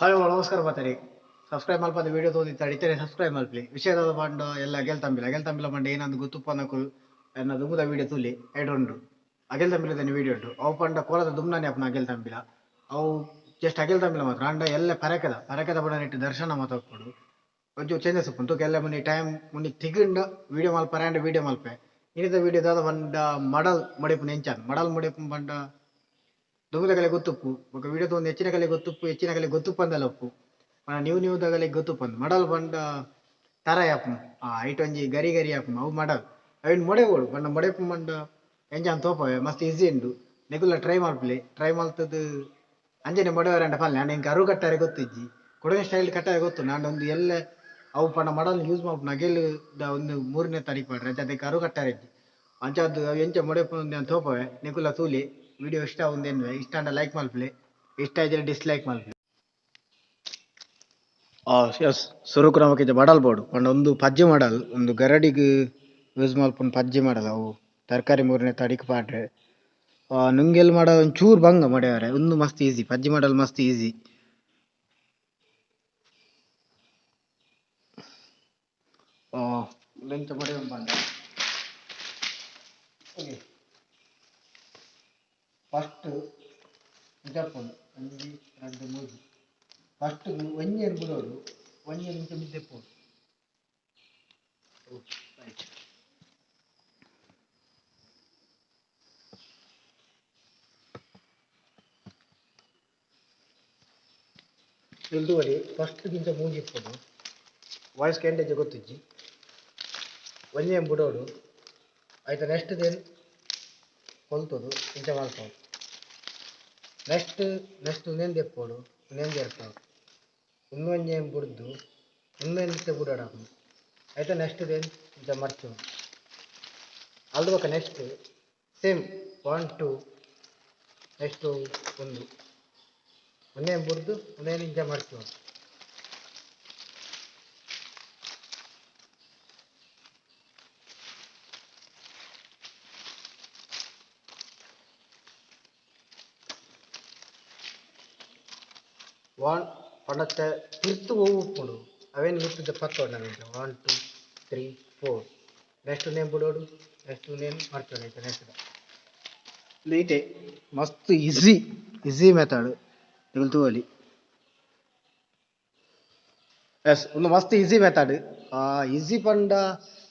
Hello ನಮಸ್ಕಾರ ಮಾತಾಡಿ subscribe ಮಲ್ಪದ video ತೋದಿ ತಡಿತೇನೆ subscribe ಮಲ್ಪಲಿ ವಿಷಯದ ಬಂಡ ಎಲ್ಲ ಗೆಲ್ತಂಬಿಲ್ಲ ಬಂಡ ಏನಂದು ಗೊತ್ತುಪ್ಪನಕು ಎನ್ನ ದುಂಬುದ ವಿಡಿಯೋ ತುಲಿ ಎಡುಂಡು ಅಗೆಲ್ತಂಬಿಲದ ವಿಡಿಯೋ ಉಂಟು ಅವು ಪಂಡ ಕೋಲದ ದುಮ್ನಾನೆ ಅಪ್ಪನ ಅಗೆಲ್ತಂಬಿಲ ಅವು ಜಸ್ಟ್ ಅಗೆಲ್ತಂಬಿಲ ಮಾತ್ರ ಅಂಡ ಎಲ್ಲ ಪರಕೆದ ಬಡ ನೆಟ್ಟು ದರ್ಶನ ಮಾತಾಡ್ಕೊಡು ಒಂಚೂರು ಚೇಂಜಸ್ ಉಪ್ಪು ತೂಕ ಮುನಿ ಟೈಮ್ ಮುನಿ ತಿಗಂಡ ವಿಡಿಯೋ ಮಲ್ಪರೆ ಅಂಡ್ ವಿಡಿಯೋ ಮಲ್ಪೆ ಇನ್ನಿತ ವಿಡಿಯೋ ದಾದ ಬಂಡ ಮಡಲ್ ಮಡಿಪು ನೆಂಚಾನ್ ಮಡಲ್ ಮಡಿಪು ಬಂಡ ದುಂಬುದ ಕಲೆ ಗೊತ್ತುಪ್ಪು ఒక వీడియో తో ಹೆಚ್ಚಿನ ಕಲೆ ಗೊತ್ತುಪ್ಪು ಹೆಚ್ಚಿನ ಕಲೆ ಗೊತ್ತುಪ್ಪಂದಲ್ಲ ಉಪ್ಪು మన ನ್ಯೂ ದಗಲೆ ಗೊತ್ತುಪ್ಪಂದು ಮಡಲ್ ಬಂಡ ತರ ಯಾಪು ಐಟ್ ಒಂಜಿ ಗರಿ ಗರಿ ಯಾಪು ಅವು ಮಡಲ್ ಅವಿನ್ ಮೊಡೆಗೋಡು ಬಂಡ ಮೊಡೆಪು ಬಂಡ ಎಂಜಾನ್ ತೋಪವೆ ಮಸ್ತ್ ಈಸಿ ಉಂಡು ನೆಗುಲ ಟ್ರೈ ಮಲ್ತದು ಅಂಜನೆ ಮೊಡೆವರಂಡ ಪಲ್ಲೆ ಅಂಡ ಇಂಕ ಅರು ಕಟ್ಟಾರೆ ಗೊತ್ತಿಜ್ಜಿ ಕೊಡಗಿನ ಸ್ಟೈಲ್ ಕಟ್ಟಾರೆ ಗೊತ್ತು ನಾನು ಒಂದು ಎಲ್ಲ ಅವು ಪಂಡ ಮಡಲ್ ಯೂಸ್ ಮಾಡ್ಪು ನಗೆಲ್ದ ಒಂದು ಮೂರನೇ ತಾರೀಕು ಮಾಡ್ರೆ ಅದಕ್ಕೆ ಅರು ಕಟ್ಟಾರೆ ಇಜ್ಜಿ ಅಂಚಾದ್ದು ಅವು ಎಂಚ ಮೊಡೆಪು ತೋಪವೆ ನೆಗುಲ ತೂಲಿ ವಿಡಿಯೋ ಇಷ್ಟ ಒಂದೇನು ಇಷ್ಟ ಅಂಡ ಲೈಕ್ ಮಲ್ಪಲೆ ಇಷ್ಟ ಇದ್ರೆ ಡಿಸ್ಲೈಕ್ ಮಲ್ಪಲೆ ಎಸ್ ಸುರುಕು ನಮಕಿಂಚ ಮಡಲ್ ಬೋಡು ಪಂಡ ಒಂದು ಪಜ್ಜಿ ಮಾಡಲ್ ಒಂದು ಗರಡಿಗೆ ಯೂಸ್ ಮಲ್ಪುನ ಪಜ್ಜಿ ಮಾಡಲ್ ಅವು ತರಕಾರಿ ಮೂರನೇ ತಡಿಕ್ ಪಾಡ್ರೆ ನುಂಗೆಲ್ ಮಾಡ ಒಂಚೂರು ಬಂಗ ಮಡೆಯವ್ರೆ ಒಂದು ಮಸ್ತ್ ಈಸಿ ಪಜ್ಜಿ ಮಾಡಲ್ ಮಸ್ತ್ ಈಸಿ ಲೆಂಚ ಮಡೆ ಬಂದ ಫಸ್ಟ್ ಜಪ್ಪುಂಡು ಒಂಜಿ ಎರಡು ಮೂಜಿ ಫಸ್ಟ್ ಒಂಜೇನು ಬಿಡೋಡು ಒಂಜೇನು ಇಂಚ ಬಿದ್ದೆಪ್ಪೋಡು ಇಲ್ದುವರಿ ಫಸ್ಟ್ ಗಿಂತ ಮೂಜಿ ಇಪ್ಪೋಡು ವಾಯ್ಸ್ ಕೆಂಡೇಜ್ ಗೊತ್ತಿಜ್ಜಿ ಒಂಜೇನು ಬಿಡೋಡು ಆಯ್ತಾ ನೆಕ್ಸ್ಟ್ ದೇನು ಕೊಲ್ತದು ಇಂಚ ಮಲ್ಪೋಡು ನೆಕ್ಸ್ಟ್ ಇನ್ನೇನು ತೆಪ್ಪೋಡು ಇನ್ನೇನು ಏರ್ಪೋಡು ಇನ್ನೊಂಜೇನು ಬಿಡ್ದು ಇನ್ನೊಂದು ಬಿಡೋಡು ಆಯ್ತಾ ನೆಕ್ಸ್ಟ್ ದೇನು ಇಂಚ ಮರ್ಚೋಡು ಅಲ್ದಕ್ಕ ನೆಕ್ಸ್ಟ್ ಸೇಮ್ 1 2 ನೆಕ್ಸ್ಟ್ ಒಂದು ಒಂದೇನು ಬಿಡ್ದು ಒಂದೇನು ಇಂಚ ಮರ್ಚೋಡು ಒನ್ ಪಂಡತ್ತೆ ತಿರ್ತು ಹೋಗಿ ಉಪ್ಪುಡು ಅವೇನು ಮಿತ್ತದ ಪತ್ತೋಡು ನಾನು 1 2 3 4 ನೆಕ್ಸ್ಟ್ ನೇಮ್ ಬಿಡೋಡು ನೆಕ್ಸ್ಟ್ ನೇಮ್ ಮರ್ಚೋಡು ಆಯ್ತಾ ನೆಕ್ಸ್ಟ್ ಲೀಟೆ ಮಸ್ತ್ ಈಸಿ ಮೆಥಡ್ ತಿಳ್ತುವಲಿ ಎಸ್ ಒಂದು ಮಸ್ತ್ ಈಸಿ ಮೆಥಡ್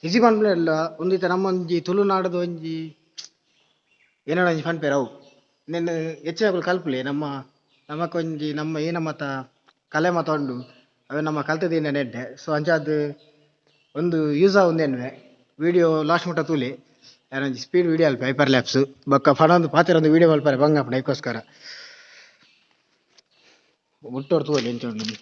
ಈಸಿ ಪಂಡಲ್ಲ ಒಂದಿತ್ತ ನಮ್ಮೊಂಜಿ ತುಳುನಾಡದ ಒಂಜಿ ಏನಾಡ ಒಂಜಿ ಪನ್ಪೇರು ಅವು ನೆನ್ನೆ ಹೆಚ್ಚಿನ ಕಲ್ಪಲೆ ನಮಕೊಂಜಿ ನಮ್ಮ ಏನ ಮತ ಕಲೆ ಮತ ಉಂಡು ಅವೇ ನಮ್ಮ ಕಲ್ತದಿಂದ ನೆಡ್ಡೆ ಸೊ ಅಂಚಾದ್ ಒಂದು ಯೂಸ್ ಆಗುಂದೇನ್ವೆ ವಿಡಿಯೋ ಲಾಸ್ಟ್ ಮುಟ್ಟ ತೂಲೆ ಯಾರೊಂಜಿ ಸ್ಪೀಡ್ ವಿಡಿಯೋ ಅಲ್ಪ ಹೈಪರ್ ಲ್ಯಾಪ್ಸ್ ಬೊಕ್ಕ ಫನೊಂದು ಪಾತೆರ ಒಂದು ವಿಡಿಯೋ ಮಲ್ಪರೆ ಬಂಗಪ್ಪ ಐಕೋಸ್ಕರ ಮುಟ್ಟೋಡು ತೂವಲ್ಲಿ ಎಂಚ ಉಂಡು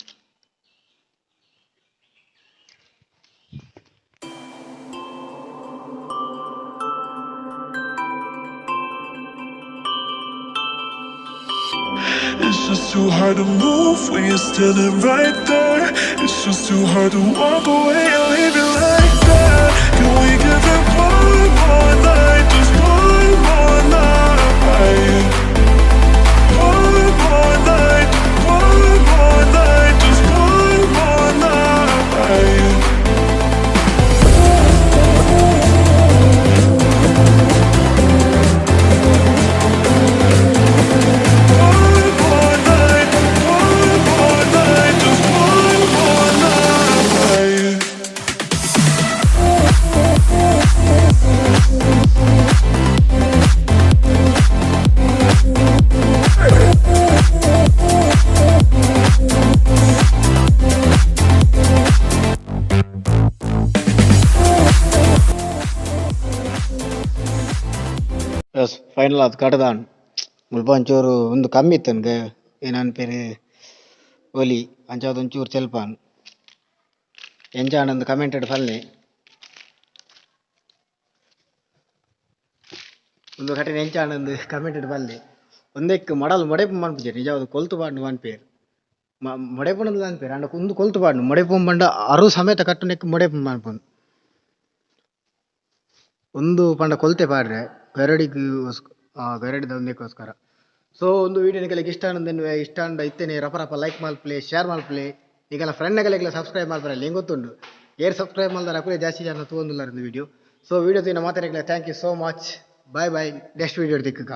It's just too hard to move when you're standing right there. It's just too hard to walk away and leave it like that. Can we give it one more night, just one more night? One more night, just one more night. Yes final ಅದು ಕಡ್ದಾನ್ ಮುಲ್ಪ ಒಂಚೂರು ಒಂದು ಕಮ್ಮಿ ಇತ್ತು ನನಗೆ ಏನನ್ ಪೇರು ಒಲಿ ಅಂಚಾದ ಒಂಚೂರು ಚೆಲ್ಪಾನ್ ಎಂಚಾಣಂದು ಕಮೆಂಟೆಡ್ ಫಲ್ಲೆ ಒಂದು ಕಠಿಣ ಎಂಚಾಣಂದು ಕಮೆಂಟೆಡ್ ಫಲ್ಲೆ ಒಂದಕ್ಕೆ ಮಡಲ್ ಮೊಡೆಪು ಮನ್ಪುಜೆ ನಿಜವಾದ ಕೊಲ್ತು ಪಾಡ್ನು ಮನ್ಪೇರು ಮೊಡೆಪುಣದು ಅನ್ಪೇರು ಅಂಡ ಒಂದು ಕೊಲ್ತು ಪಾಡ್ನು ಮೊಡೆಪು ಬಂಡ ಅರು ಸಮೇತ ಕಟ್ಟು ನೆಕ್ ಮೊಡೆಪು ಮನ್ಪುಂಡು ಒಂದು ಪಂಡ ಕೊಲ್ತೆ ಪಾಡ್ರೆ ಗರಡಿದ ಒಂದಕ್ಕೋಸ್ಕರ ಸೊ ಒಂದು ವಿಡಿಯೋ ನಿಮಗೆ ಇಷ್ಟ ಅಂದ ಇತ್ತೇನೆ ರಪ ಲೈಕ್ ಮಲ್ಪ್ಲೆ ಶೇರ್ ಮಲ್ಪ್ಲೆ ಈಗೆಲ್ಲ ಫ್ರೆಂಡ್ಗೆಲ್ಲ ಸಬ್ಸ್ಕ್ರೈಬ್ ಮಾಡ್ಬಾರಲ್ಲ ಹೆಂಗೆ ಗೊತ್ತುಂಡು ಏರ್ ಸಬ್ಸ್ಕ್ರೈಬ್ ಮಾಡಿದ್ರೆ ಅಪ್ಪಲೇ ಜಾಸ್ತಿ ಜನ ತಗೊಂಡಿಲ್ಲ ವಿಡಿಯೋ ಸೊ ವಿಡಿಯೋ ಮಾತಾಡಲಿಲ್ಲ thank you so much bye next video ದಿಕ್ಕಕ್ಕ